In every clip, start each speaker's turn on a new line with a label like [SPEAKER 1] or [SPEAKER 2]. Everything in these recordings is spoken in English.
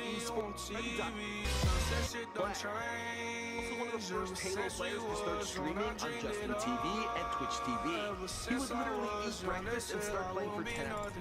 [SPEAKER 1] Also one of the first Halo players to start streaming on Justin TV and Twitch TV. He would literally eat breakfast and start playing for 10 hours.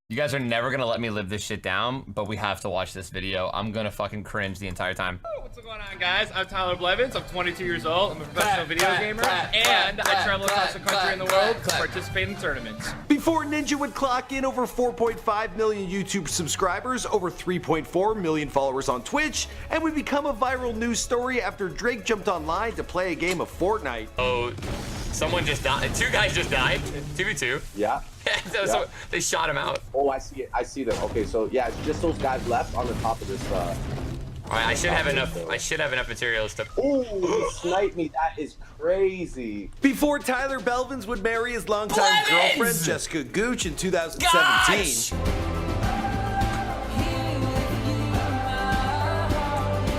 [SPEAKER 2] You guys are never gonna let me live this shit down, but we have to watch this video. I'm gonna fucking cringe the entire time.
[SPEAKER 3] What's going on, guys? I'm Tyler Blevins. I'm 22 years old. I'm a professional video gamer, and I travel across the country and the world to participate in tournaments.
[SPEAKER 1] Before Ninja would clock in over 4.5 million YouTube subscribers, over 3.4 million followers on Twitch, and would become a viral news story after Drake jumped online to play a game of Fortnite.
[SPEAKER 2] Oh, someone just died. Two guys just died. 2v2.
[SPEAKER 4] Yeah.
[SPEAKER 2] So they shot him out.
[SPEAKER 4] Oh, I see it. I see them. Okay, so yeah, it's just those guys left on the top of this.
[SPEAKER 2] All right, I should have enough. I should have enough materials to.
[SPEAKER 4] Oh, he sniped me. That is crazy.
[SPEAKER 1] Before Tyler Belvins would marry his longtime girlfriend Jessica Gooch in 2017.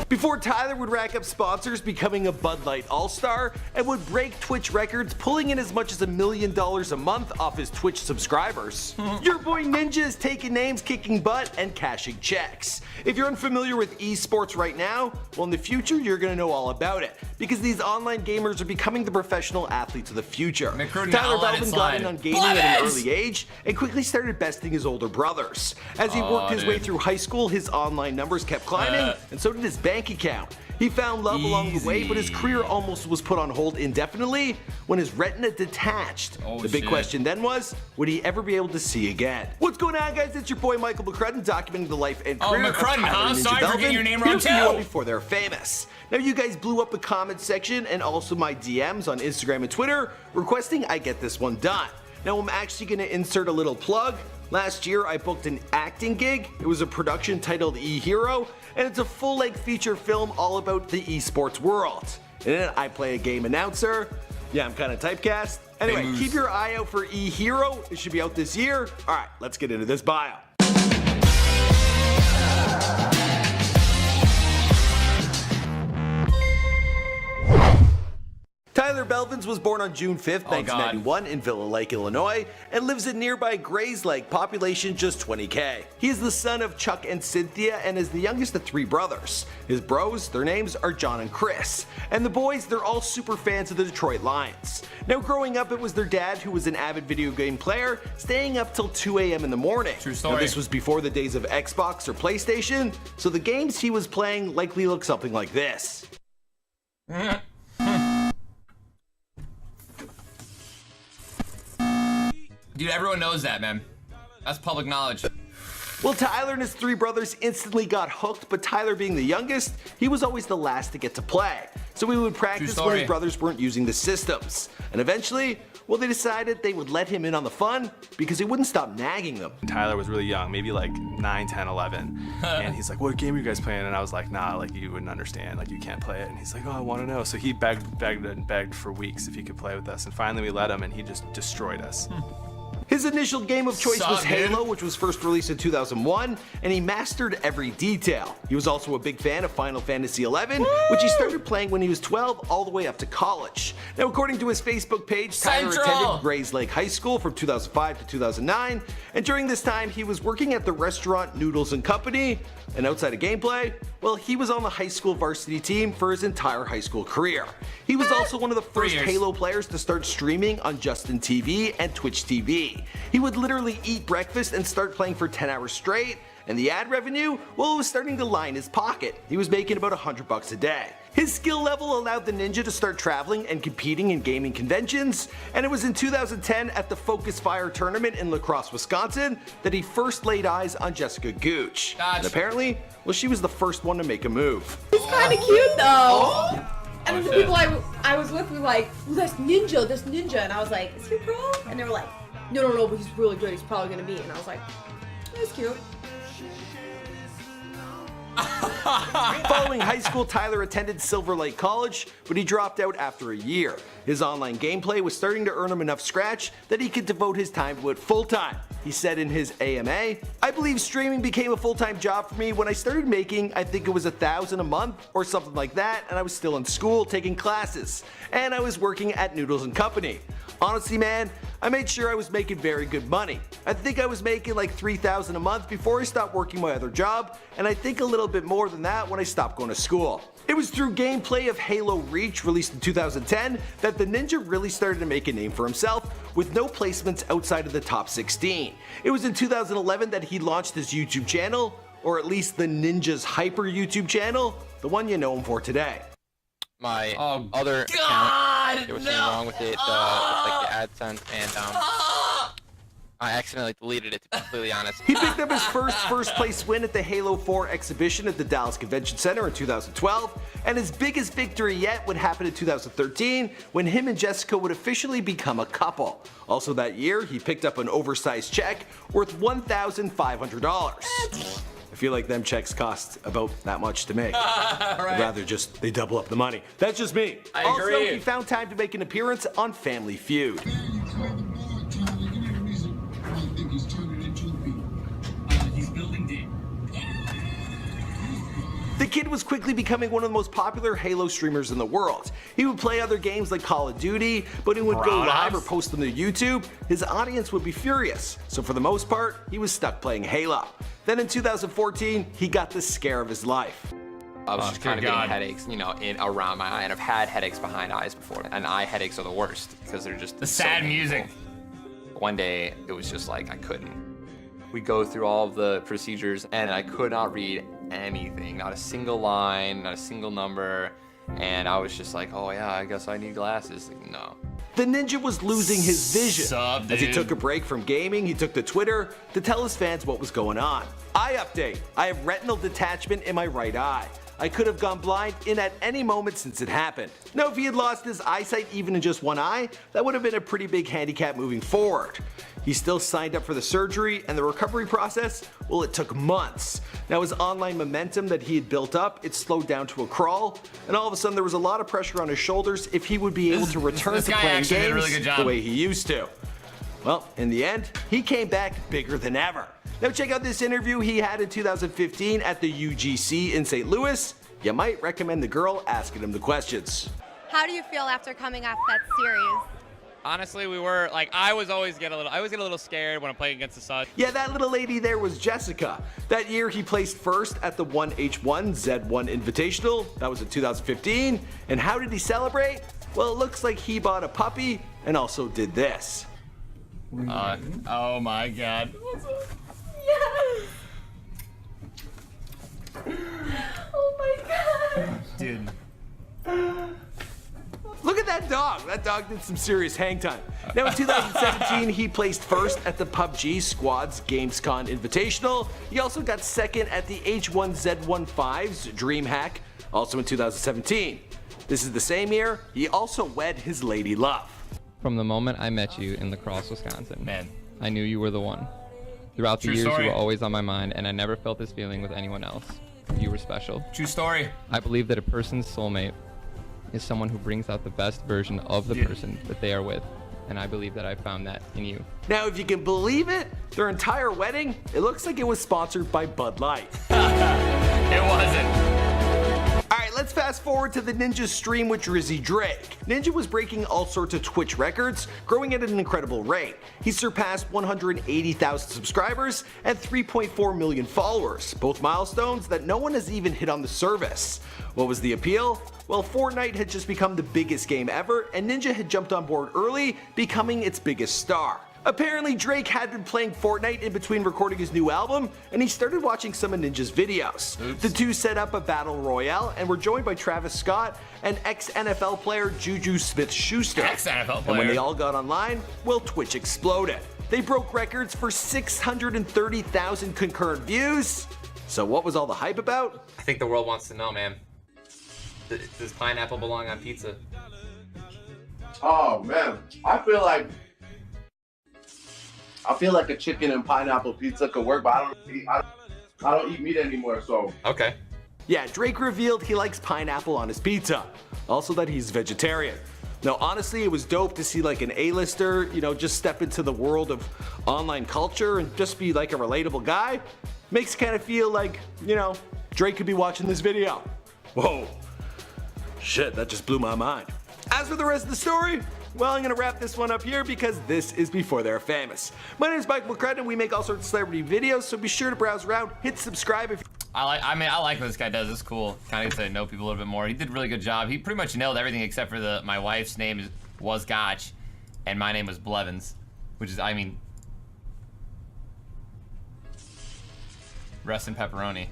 [SPEAKER 1] Before Tyler would rack up sponsors, becoming a Bud Light All-Star, and would break Twitch records, pulling in as much as $1 million a month off his Twitch subscribers. Your boy Ninja is taking names, kicking butt, and cashing checks. If you're unfamiliar with esports right now, well, in the future, you're gonna know all about it, because these online gamers are becoming the professional athletes of the future. Tyler Belvin got in on gaming at an early age, and quickly started besting his older brothers. As he worked his way through high school, his online numbers kept climbing, and so did his bank account. He found love along the way, but his career almost was put on hold indefinitely when his retina detached. The big question then was, would he ever be able to see again? What's going on, guys? It's your boy Michael McCrudden, documenting the life and career of Tyler and Ninja
[SPEAKER 2] Sorry for getting your name wrong
[SPEAKER 1] too. Before they're famous. Now, you guys blew up the comment section and also my DMs on Instagram and Twitter requesting I get this one done. Now, I'm actually going to insert a little plug. Last year, I booked an acting gig. It was a production titled E-Hero, and it's a full-length feature film all about the esports world. In it, I play a game announcer. Yeah, I'm kind of typecast. Anyway, keep your eye out for E-Hero. It should be out this year. All right, let's get into this bio. Tyler Belvins was born on June 5th, 1991 in Villa Lake, Illinois, and lives in nearby Grays Lake, population just 20K. He is the son of Chuck and Cynthia and is the youngest of 3 brothers. His bros, their names are John and Chris, and the boys, they're all super fans of the Detroit Lions. Now, growing up, it was their dad who was an avid video game player, staying up till 2 a.m. in the morning.
[SPEAKER 2] True story.
[SPEAKER 1] Now, this was before the days of Xbox or PlayStation, so the games he was playing likely looked something like this.
[SPEAKER 2] Dude, everyone knows that, man. That's public knowledge.
[SPEAKER 1] Well, Tyler and his 3 brothers instantly got hooked, but Tyler being the youngest, he was always the last to get to play. So he would practice when his brothers weren't using the systems. And eventually, well, they decided they would let him in on the fun because he wouldn't stop nagging them.
[SPEAKER 5] Tyler was really young, maybe like 9, 10, 11. And he's like, what game are you guys playing? And I was like, nah, like you wouldn't understand, like you can't play it. And he's like, oh, I want to know. So he begged for weeks if he could play with us. And finally we let him and he just destroyed us.
[SPEAKER 1] His initial game of choice was Halo, which was first released in 2001, and he mastered every detail. He was also a big fan of Final Fantasy XI, which he started playing when he was 12 all the way up to college. Now, according to his Facebook page, Tyler attended Grays Lake High School from 2005 to 2009, and during this time, he was working at the restaurant Noodles & Company, and outside of gameplay, well, he was on the high school varsity team for his entire high school career. He was also one of the first Halo players to start streaming on Justin TV and Twitch TV. He would literally eat breakfast and start playing for 10 hours straight, and the ad revenue, well, it was starting to line his pocket. He was making about $100 a day. His skill level allowed the Ninja to start traveling and competing in gaming conventions, and it was in 2010 at the Focus Fire tournament in La Crosse, Wisconsin that he first laid eyes on Jessica Gooch. And apparently, well, she was the first one to make a move.
[SPEAKER 6] He's kind of cute though. And then the people I was with were like, well, that's Ninja, and I was like, is he a pro? And they were like, no, but he's really good, he's probably gonna be. And I was like, that's cute.
[SPEAKER 1] Following high school, Tyler attended Silver Lake College, but he dropped out after a year. His online gameplay was starting to earn him enough scratch that he could devote his time to it full-time. He said in his AMA, I believe streaming became a full-time job for me when I started making, I think it was $1,000 a month or something like that, and I was still in school taking classes, and I was working at Noodles & Company. Honestly, man, I made sure I was making very good money. I think I was making like $3,000 a month before I stopped working my other job, and I think a little bit more than that when I stopped going to school. It was through gameplay of Halo Reach, released in 2010, that the Ninja really started to make a name for himself, with no placements outside of the top 16. It was in 2011 that he launched his YouTube channel, or at least the Ninja's Hyper YouTube channel, the one you know him for today.
[SPEAKER 7] My
[SPEAKER 2] Oh,
[SPEAKER 7] other
[SPEAKER 2] God,
[SPEAKER 7] account, there was something wrong with it, with like the AdSense, and I accidentally deleted it, to be completely honest.
[SPEAKER 1] He picked up his first place win at the Halo 4 exhibition at the Dallas Convention Center in 2012, and his biggest victory yet would happen in 2013 when him and Jessica would officially become a couple. Also that year, he picked up an oversized check worth $1,500. I feel like them checks cost about that much to make. I'd rather just they double up the money. That's just me.
[SPEAKER 2] I
[SPEAKER 1] also,
[SPEAKER 2] agree.
[SPEAKER 1] he found time to make an appearance on Family Feud. The kid was quickly becoming one of the most popular Halo streamers in the world. He would play other games like Call of Duty, but he would go live or post them to YouTube. His audience would be furious, so for the most part, he was stuck playing Halo. Then in 2014, he got the scare of his life.
[SPEAKER 7] I was just kind of
[SPEAKER 2] good
[SPEAKER 7] getting
[SPEAKER 2] God.
[SPEAKER 7] headaches, you know, around my eye, and I've had headaches behind eyes before, and eye headaches are the worst because they're just
[SPEAKER 2] The
[SPEAKER 7] so
[SPEAKER 2] sad
[SPEAKER 7] painful.
[SPEAKER 2] music.
[SPEAKER 7] One day, it was just like I couldn't. We go through all of the procedures, and I could not read anything, not a single line, not a single number, and I was just like, oh yeah, I guess I need glasses. Like, no.
[SPEAKER 1] The Ninja was losing his vision.
[SPEAKER 2] Sup,
[SPEAKER 1] As he
[SPEAKER 2] dude?
[SPEAKER 1] took a break from gaming, he took to Twitter to tell his fans what was going on. Eye update. I have retinal detachment in my right eye. I could have gone blind in at any moment since it happened. Now, if he had lost his eyesight even in just one eye, that would have been a pretty big handicap moving forward. He still signed up for the surgery, and the recovery process, well, it took months. Now, his online momentum that he had built up, it slowed down to a crawl, and all of a sudden there was a lot of pressure on his shoulders if he would be able to return
[SPEAKER 2] this
[SPEAKER 1] to
[SPEAKER 2] guy
[SPEAKER 1] playing
[SPEAKER 2] actually did a
[SPEAKER 1] games
[SPEAKER 2] really good job.
[SPEAKER 1] the way he used to. Well, in the end, he came back bigger than ever. Now check out this interview he had in 2015 at the UGC in St. Louis. You might recommend the girl asking him the questions.
[SPEAKER 8] How do you feel after coming off that series?
[SPEAKER 3] Honestly, we were like, I always get a little scared when I'm playing against the sun.
[SPEAKER 1] Yeah, that little lady there was Jessica. That year he placed first at the 1H1Z1 Invitational. That was in 2015. And how did he celebrate? Well, it looks like he bought a puppy and also did this.
[SPEAKER 2] Oh my God.
[SPEAKER 6] Yes. Oh my god.
[SPEAKER 2] Dude.
[SPEAKER 1] Look at that dog. That dog did some serious hang time. Now in 2017, he placed first at the PUBG Squads Gamescom Invitational. He also got second at the H1Z15's DreamHack, also in 2017. This is the same year he also wed his lady love.
[SPEAKER 9] From the moment I met you in La Crosse, Wisconsin,
[SPEAKER 2] Man.
[SPEAKER 9] I knew you were the one. Throughout the
[SPEAKER 2] True
[SPEAKER 9] years,
[SPEAKER 2] story.
[SPEAKER 9] you were always on my mind, and I never felt this feeling with anyone else. You were special.
[SPEAKER 2] True story.
[SPEAKER 9] I believe that a person's soulmate is someone who brings out the best version of the
[SPEAKER 2] Dude.
[SPEAKER 9] person that they are with, and I believe that I found that in you.
[SPEAKER 1] Now, if you can believe it, their entire wedding, it looks like it was sponsored by Bud Light.
[SPEAKER 2] It wasn't.
[SPEAKER 1] Alright, let's fast forward to the Ninja's stream with Drizzy Drake. Ninja was breaking all sorts of Twitch records, growing at an incredible rate. He surpassed 180,000 subscribers and 3.4 million followers, both milestones that no one has even hit on the service. What was the appeal? Well, Fortnite had just become the biggest game ever, and Ninja had jumped on board early, becoming its biggest star. Apparently, Drake had been playing Fortnite in between recording his new album, and he started watching some of Ninja's videos. The two set up a battle royale and were joined by Travis Scott and ex-NFL player Juju Smith-Schuster.
[SPEAKER 2] Ex-NFL
[SPEAKER 1] And when
[SPEAKER 2] player.
[SPEAKER 1] they all got online, well, Twitch exploded. They broke records for 630,000 concurrent views. So what was all the hype about?
[SPEAKER 7] I think the world wants to know, man. Does pineapple belong on pizza?
[SPEAKER 4] Oh man, I feel like a chicken and pineapple pizza could work, but I don't eat meat anymore, so.
[SPEAKER 7] Okay.
[SPEAKER 1] Yeah, Drake revealed he likes pineapple on his pizza. Also that he's vegetarian. Now, honestly, it was dope to see like an A-lister, just step into the world of online culture and just be like a relatable guy. Makes you kind of feel like, Drake could be watching this video. Whoa. Shit, that just blew my mind. As for the rest of the story, Well, I'm gonna wrap this one up here because this is before they're famous. My name is Mike McCrudden and we make all sorts of celebrity videos, so be sure to browse around, hit subscribe if
[SPEAKER 2] I like what this guy does. It's cool. Kind of get to know people a little bit more. He did a really good job. He pretty much nailed everything except for my wife's name was Gotch, and my name was Blevins, which is, I mean, rest in pepperoni.